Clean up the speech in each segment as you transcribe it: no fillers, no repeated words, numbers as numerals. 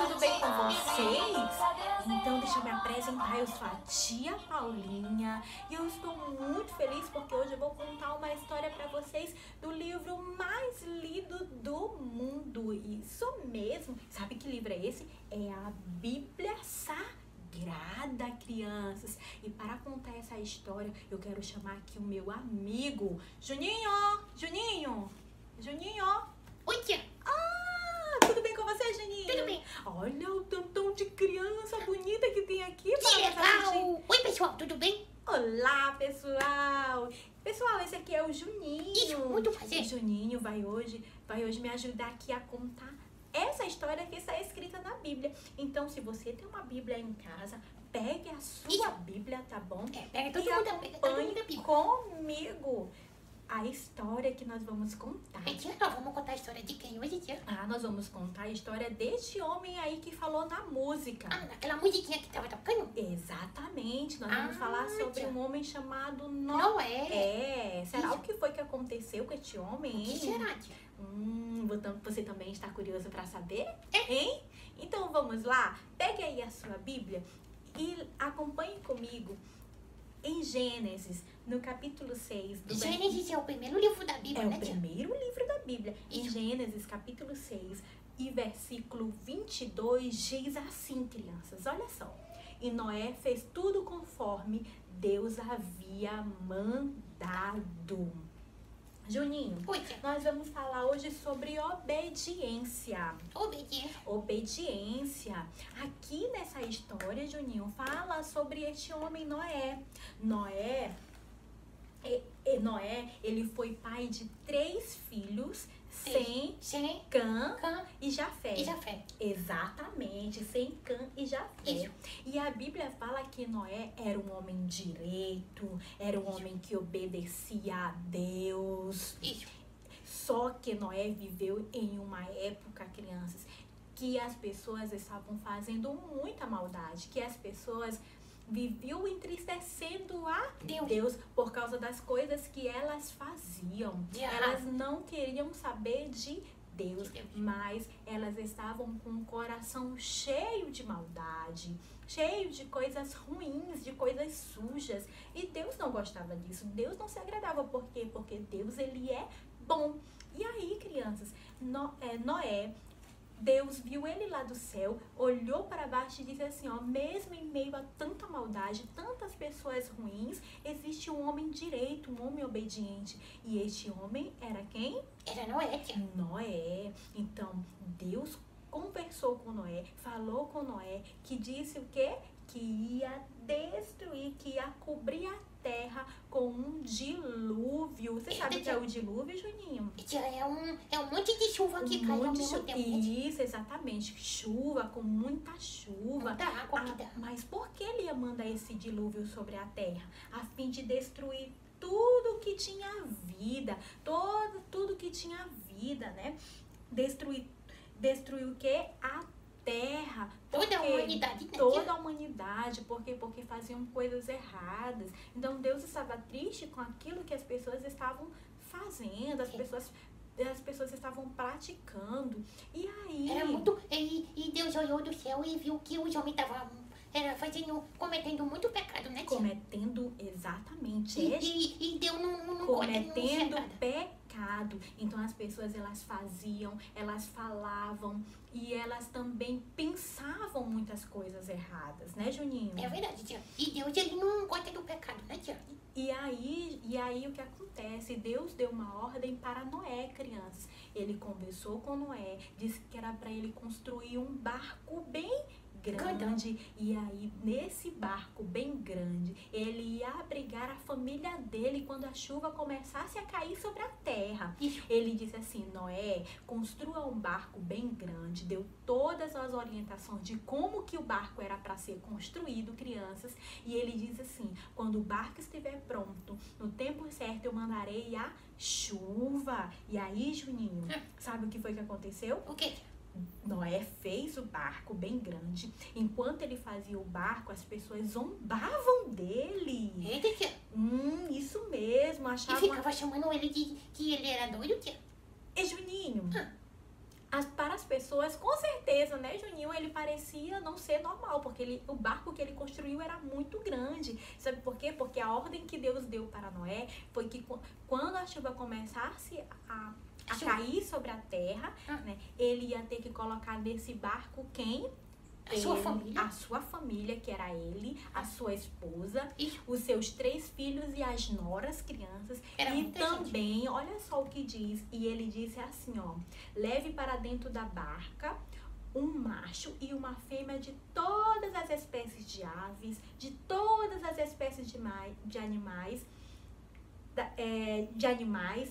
tudo bem com vocês? Então deixa eu me apresentar, eu sou a tia Paulinha e eu estou muito feliz porque hoje eu vou contar uma história para vocês do livro mais lido do mundo. Isso mesmo, sabe que livro é esse? É a Bíblia Sagrada, crianças. E para contar essa história, eu quero chamar aqui o meu amigo Juninho. Oi, tia. Tudo bem com você, Juninho? Tudo bem. Olha o tantão de criança bonita que tem aqui. Que legal. Oi, pessoal, tudo bem? Olá, pessoal. Pessoal, esse aqui é o Juninho. Isso, muito prazer. O Juninho vai hoje me ajudar aqui a contar essa história que está escrita na Bíblia. Então, se você tem uma Bíblia em casa, pegue a sua Bíblia, tá bom? Pega todo E mundo a Bíblia. comigo a história que nós vamos contar. Tia, nós vamos contar a história de quem hoje, tia? Nós vamos contar a história deste homem aí que falou na música. Naquela musiquinha que tava tocando? Exatamente, nós vamos falar sobre tia. um homem chamado Noé. Será Isso. o que foi que aconteceu com este homem, O que hein? será, tia? Você também está curioso para saber? Hein? Então vamos lá, pegue aí a sua Bíblia e acompanhe comigo em Gênesis, no capítulo 6 do Gênesis é o primeiro livro da Bíblia, É né, o tia? primeiro livro da Bíblia. Em Isso. Gênesis, capítulo 6 e versículo 22, diz assim, crianças, olha só. E Noé fez tudo conforme Deus havia mandado. Juninho, Oi, tia. nós vamos falar hoje sobre obediência. Obediência. Obediência. Aqui nessa história, Juninho, fala sobre este homem Noé. Noé, ele foi pai de 3 filhos, Sem, Sem, Cã Cã e Jafé. e Jafé. Exatamente, Sem, Cã e Jafé. Isso. E a Bíblia fala que Noé era um homem direito, era um homem que obedecia a Deus. Isso. Só que Noé viveu em uma época, crianças, que as pessoas estavam fazendo muita maldade, que as pessoas viviam entristecendo a Deus por causa das coisas que elas faziam. De Elas errado. não queriam saber de Deus, De Deus. mas elas estavam com o coração cheio de maldade, cheio de coisas ruins, de coisas sujas. E Deus não gostava disso. Deus não se agradava. Por quê? Porque Deus, ele é bom. E aí, crianças, Noé, Deus viu ele lá do céu, olhou para baixo e disse assim, ó, mesmo em meio a tanta maldade, tantas pessoas ruins, existe um homem direito, um homem obediente. E este homem era quem? Era Noé, tia. Noé. Então, Deus conversou com Noé, falou com Noé, que disse o quê? Que ia destruir, que ia cobrir a terra com um dilúvio. Você sabe o que é o dilúvio, Juninho? Tia, é um monte de chuva que cai ao mesmo tempo. Isso, exatamente. Chuva, com muita chuva. Muita água que dá. Mas por que ele ia mandar esse dilúvio sobre a terra? A fim de destruir tudo que tinha vida. Tudo que tinha vida, né? Destruir o quê? A terra. Toda a humanidade, né, Toda tia? a humanidade. Porque faziam coisas erradas. Então Deus estava triste com aquilo que as pessoas estavam fazendo. As pessoas estavam praticando. E aí... Era muito... E Deus olhou do céu e viu que os homens estavam cometendo muito pecado, né, tia? Cometendo exatamente. E Deus não Cometendo nada. pecado. Então as pessoas, elas faziam, elas falavam e elas também pensavam muitas coisas erradas, né, Juninho? É verdade, tia. E Deus, ele não gosta do pecado, né, tia? E aí o que acontece? Deus deu uma ordem para Noé, crianças. Ele conversou com Noé, disse que era para ele construir um barco bem grande. E aí, nesse barco bem grande, ele ia abrigar a família dele quando a chuva começasse a cair sobre a terra. Isso. Ele disse assim, Noé, construa um barco bem grande, deu todas as orientações de como que o barco era para ser construído, crianças. E ele diz assim, quando o barco estiver pronto, no tempo certo eu mandarei a chuva. E aí, Juninho, sabe o que foi que aconteceu? O quê? Noé fez o barco bem grande. Enquanto ele fazia o barco, as pessoas zombavam dele. Eita, tia. Isso mesmo, E achavam... ficava chamando ele de que ele era doido, tia. E Juninho, para as pessoas, com certeza, né, Juninho, ele parecia não ser normal, porque o barco que ele construiu era muito grande. Sabe por quê? Porque a ordem que Deus deu para Noé foi que quando a chuva começasse a cair sobre a terra, né, ele ia ter que colocar nesse barco quem? A sua família, que era ele, a sua esposa, os seus 3 filhos e as noras crianças. E também, olha só o que diz, e ele disse assim, ó, leve para dentro da barca um macho e uma fêmea de todas as espécies de aves, de todas as espécies de animais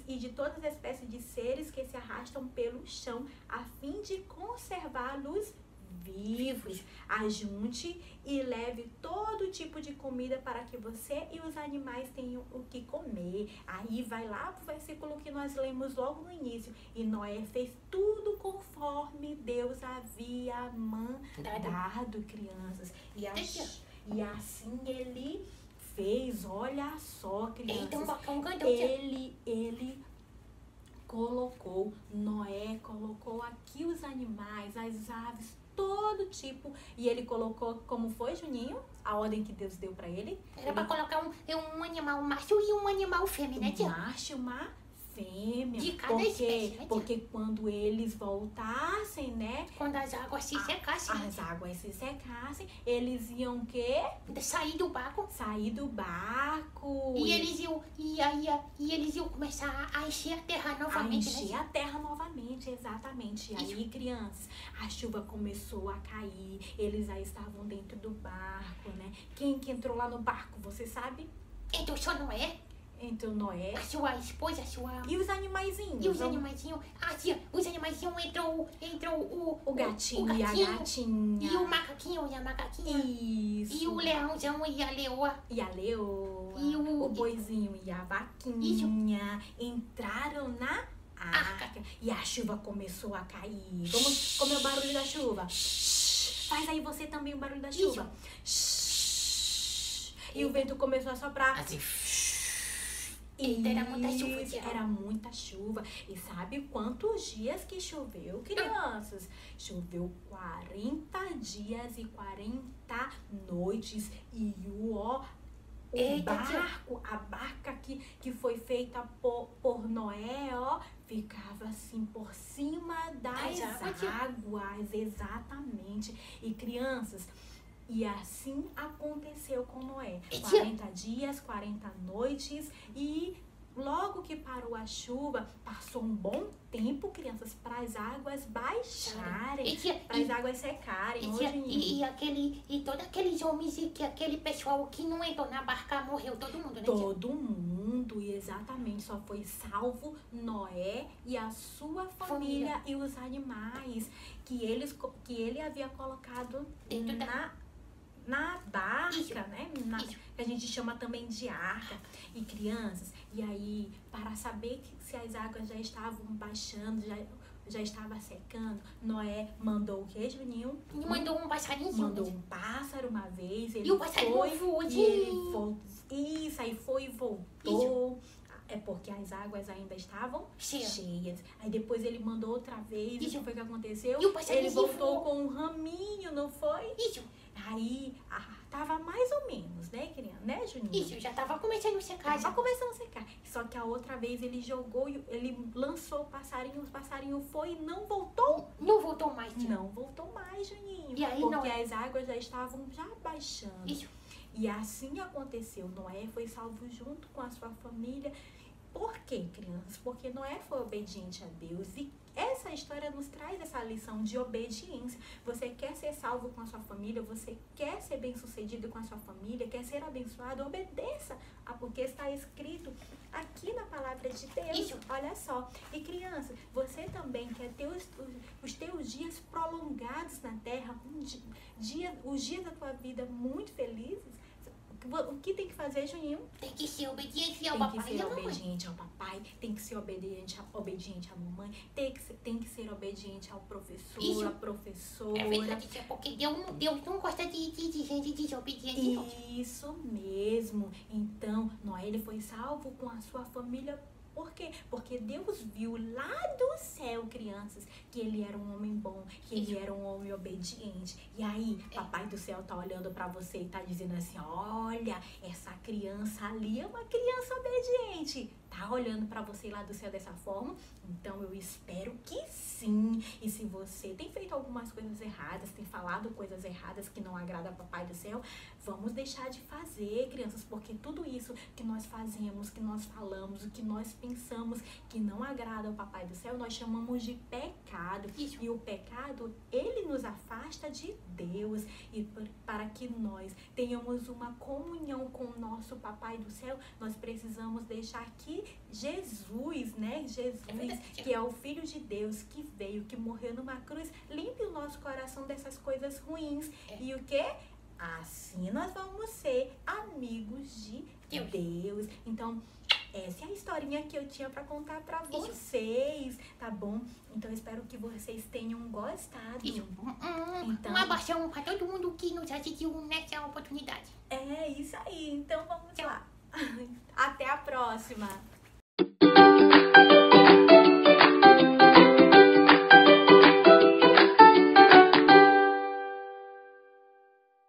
e de todas as espécies de seres que se arrastam pelo chão, a fim de conservá-los vivos. Ajunte e leve todo tipo de comida para que você e os animais tenham o que comer. Aí vai lá pro versículo que nós lemos logo no início. E Noé fez tudo conforme Deus havia mandado, crianças. E assim ele fez, olha só, crianças. Ele colocou, Noé colocou aqui os animais, as aves, todo tipo. E ele colocou, como foi, Juninho? A ordem que Deus deu pra ele. Era pra colocar um animal macho e um animal fêmea, né, tia? Um macho e uma fêmea. De cada espécie, né, tia? Porque quando eles voltassem, né? Quando as águas se secassem. As águas se secassem, eles iam o quê? Sair do barco. E eles iam começar a encher a terra novamente. A encher a terra novamente, exatamente. E aí, crianças, a chuva começou a cair, eles já estavam dentro do barco, né? Quem que entrou lá no barco, você sabe? Então só Noé? Então Noé. A sua esposa, a sua... E os animaizinhos? E os animaizinhos? Ah, tia, os animaizinhos entrou o gatinho e a gatinha. E o macaquinho e a macaquinha. Isso. E o leãozão e a leoa. E a leoa. E o boizinho e a vaquinha. Isso. Entraram na arca. E a chuva começou a cair. Vamos comer o barulho da chuva. Faz aí você também o barulho da chuva. E o vento começou a soprar. Assim. Era muita chuva, tia. Era muita chuva. E sabe quantos dias que choveu, crianças? Choveu 40 dias e 40 noites. E a barca que foi feita por Noé, ó, ficava assim por cima das águas. Exatamente. E crianças, e assim aconteceu com Noé. 40 dias, 40 noites, e logo que parou a chuva, passou um bom tempo, crianças, para as águas baixarem, para as águas secarem. E todos aqueles homens e aquele pessoal que não entrou na barca morreu, todo mundo, né? Todo mundo, e exatamente, só foi salvo Noé e a sua família e os animais que ele havia colocado na barca, né? Que a gente chama também de arca. E crianças, e aí, para saber se as águas já estavam baixando, já estava secando, Noé mandou o que, Juninho? Mandou um passarinho. Mandou um pássaro uma vez. E o passarinho voou. Isso, aí foi e voltou. É porque as águas ainda estavam cheias. Aí depois ele mandou outra vez. O que foi que aconteceu? Ele voltou com um raminho, não foi? Isso. Aí tava mais ou menos, né, criança? Né, Juninho? Isso, já tava começando a secar. Só que a outra vez ele jogou, ele lançou o passarinho foi e não voltou. Não voltou mais, tia. Não voltou mais, Juninho. E aí, porque as águas já estavam baixando. Isso. E assim aconteceu. Noé foi salvo junto com a sua família. Por quê, crianças? Porque Noé foi obediente a Deus. E essa história nos traz essa lição de obediência. Você quer ser salvo com a sua família? Você quer ser bem-sucedido com a sua família? Quer ser abençoado? Obedeça a porque está escrito aqui na palavra de Deus. Isso. Olha só. E criança, você também quer ter os teus dias prolongados na terra, os dias da tua vida muito felizes? O que tem que fazer, Juninho? Tem que ser obediente ao papai. Tem que ser obediente ao papai, tem que ser obediente à mamãe, tem que ser obediente ao professor, à professora. É verdade, porque Deus não gosta de gente desobediente. Isso mesmo. Então, Noé, ele foi salvo com a sua família Por quê? Porque Deus viu lá do céu, crianças, que ele era um homem bom, que ele era um homem obediente. E aí, papai do céu tá olhando pra você e tá dizendo assim, olha, essa criança ali é uma criança obediente. Tá olhando pra você lá do céu dessa forma? Então eu espero que sim. E se você tem feito algumas coisas erradas, tem falado coisas erradas que não agrada a papai do céu, vamos deixar de fazer, crianças, porque tudo isso que nós fazemos, que nós falamos, o que nós pensamos que não agrada ao papai do céu, nós chamamos de pecado. E o pecado, ele nos afasta de Deus. E para que nós tenhamos uma comunhão com o nosso papai do céu, nós precisamos deixar que Jesus, né? Jesus, que é o Filho de Deus, que veio, que morreu numa cruz, limpe o nosso coração dessas coisas ruins. E o quê? Assim nós vamos ser amigos de Deus. Então, essa é a historinha que eu tinha pra contar pra vocês, tá bom? Então, eu espero que vocês tenham gostado. Então, um abração pra todo mundo que nos assistiu nessa oportunidade. É isso aí. Então, vamos lá. Até a próxima.